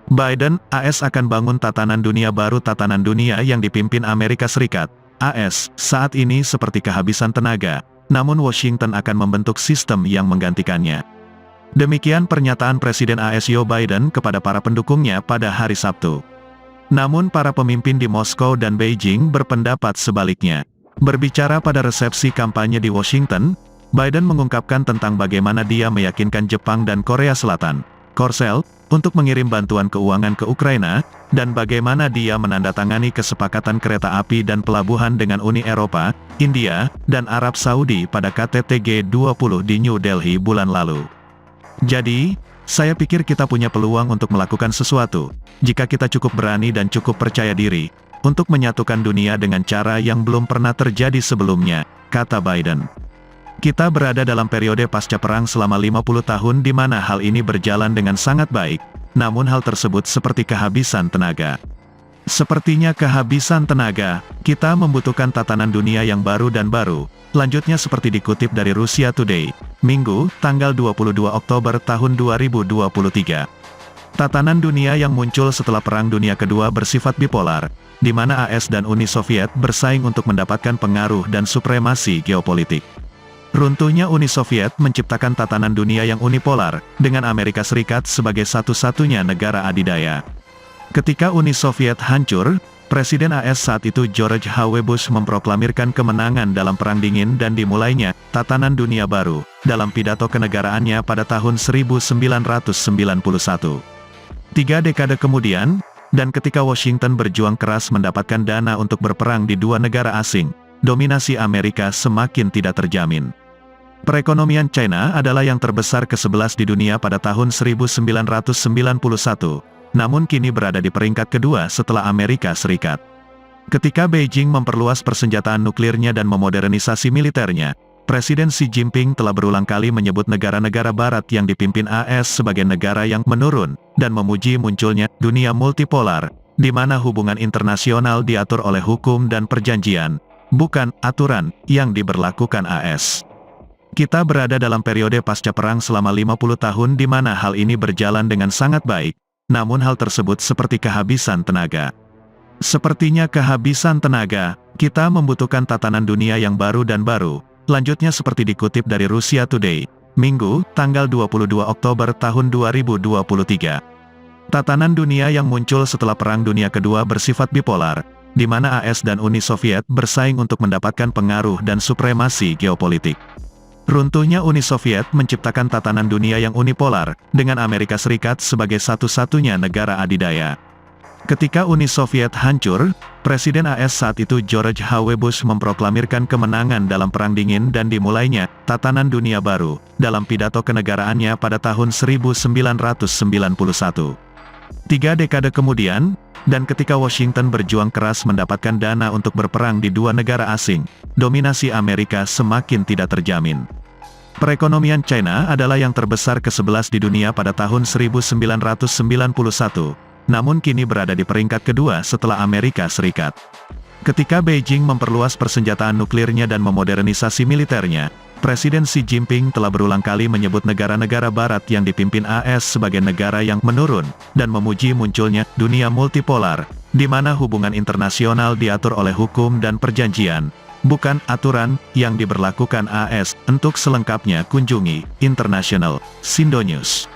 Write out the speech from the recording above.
Biden, AS akan bangun tatanan dunia baru. Tatanan dunia yang dipimpin Amerika Serikat, AS, saat ini seperti kehabisan tenaga, namun Washington akan membentuk sistem yang menggantikannya. Demikian pernyataan Presiden AS Joe Biden kepada para pendukungnya pada hari Sabtu. Namun para pemimpin di Moskow dan Beijing berpendapat sebaliknya. Berbicara pada resepsi kampanye di Washington, Biden mengungkapkan tentang bagaimana dia meyakinkan Jepang dan Korea Selatan, Korsel, untuk mengirim bantuan keuangan ke Ukraina, dan bagaimana dia menandatangani kesepakatan kereta api dan pelabuhan dengan Uni Eropa, India, dan Arab Saudi pada KTT G20 di New Delhi bulan lalu. Jadi, saya pikir kita punya peluang untuk melakukan sesuatu, jika kita cukup berani dan cukup percaya diri, untuk menyatukan dunia dengan cara yang belum pernah terjadi sebelumnya, kata Biden. Kita berada dalam periode pasca perang selama 50 tahun di mana hal ini berjalan dengan sangat baik, namun hal tersebut seperti kehabisan tenaga. Sepertinya kehabisan tenaga, kita membutuhkan tatanan dunia yang baru dan baru. Lanjutnya seperti dikutip dari Russia Today, Minggu, tanggal 22 Oktober tahun 2023. Tatanan dunia yang muncul setelah Perang Dunia Kedua bersifat bipolar, di mana AS dan Uni Soviet bersaing untuk mendapatkan pengaruh dan supremasi geopolitik. Runtuhnya Uni Soviet menciptakan tatanan dunia yang unipolar, dengan Amerika Serikat sebagai satu-satunya negara adidaya. Ketika Uni Soviet hancur, Presiden AS saat itu George H.W. Bush memproklamirkan kemenangan dalam Perang Dingin dan dimulainya tatanan dunia baru, dalam pidato kenegaraannya pada tahun 1991. 3 dekade kemudian, dan ketika Washington berjuang keras mendapatkan dana untuk berperang di 2 negara asing, dominasi Amerika semakin tidak terjamin. Perekonomian China adalah yang terbesar ke-11 di dunia pada tahun 1991, namun kini berada di peringkat kedua setelah Amerika Serikat. Ketika Beijing memperluas persenjataan nuklirnya dan memodernisasi militernya, Presiden Xi Jinping telah berulang kali menyebut negara-negara barat yang dipimpin AS sebagai negara yang menurun, dan memuji munculnya dunia multipolar, di mana hubungan internasional diatur oleh hukum dan perjanjian, bukan aturan yang diberlakukan AS. Kita berada dalam periode pasca perang selama 50 tahun di mana hal ini berjalan dengan sangat baik, namun hal tersebut seperti kehabisan tenaga. Sepertinya kehabisan tenaga, kita membutuhkan tatanan dunia yang baru dan baru. Lanjutnya seperti dikutip dari Russia Today, Minggu, tanggal 22 Oktober tahun 2023. Tatanan dunia yang muncul setelah Perang Dunia Kedua bersifat bipolar, di mana AS dan Uni Soviet bersaing untuk mendapatkan pengaruh dan supremasi geopolitik. Runtuhnya Uni Soviet menciptakan tatanan dunia yang unipolar, dengan Amerika Serikat sebagai satu-satunya negara adidaya. Ketika Uni Soviet hancur, Presiden AS saat itu George H.W. Bush memproklamirkan kemenangan dalam Perang Dingin dan dimulainya tatanan dunia baru, dalam pidato kenegaraannya pada tahun 1991. 3 dekade kemudian, dan ketika Washington berjuang keras mendapatkan dana untuk berperang di 2 negara asing, dominasi Amerika semakin tidak terjamin. Perekonomian China adalah yang terbesar ke-11 di dunia pada tahun 1991, namun kini berada di peringkat kedua setelah Amerika Serikat. Ketika Beijing memperluas persenjataan nuklirnya dan memodernisasi militernya, Presiden Xi Jinping telah berulang kali menyebut negara-negara barat yang dipimpin AS sebagai negara yang menurun, dan memuji munculnya dunia multipolar, di mana hubungan internasional diatur oleh hukum dan perjanjian, bukan aturan yang diberlakukan AS. Untuk selengkapnya kunjungi International Sindo News.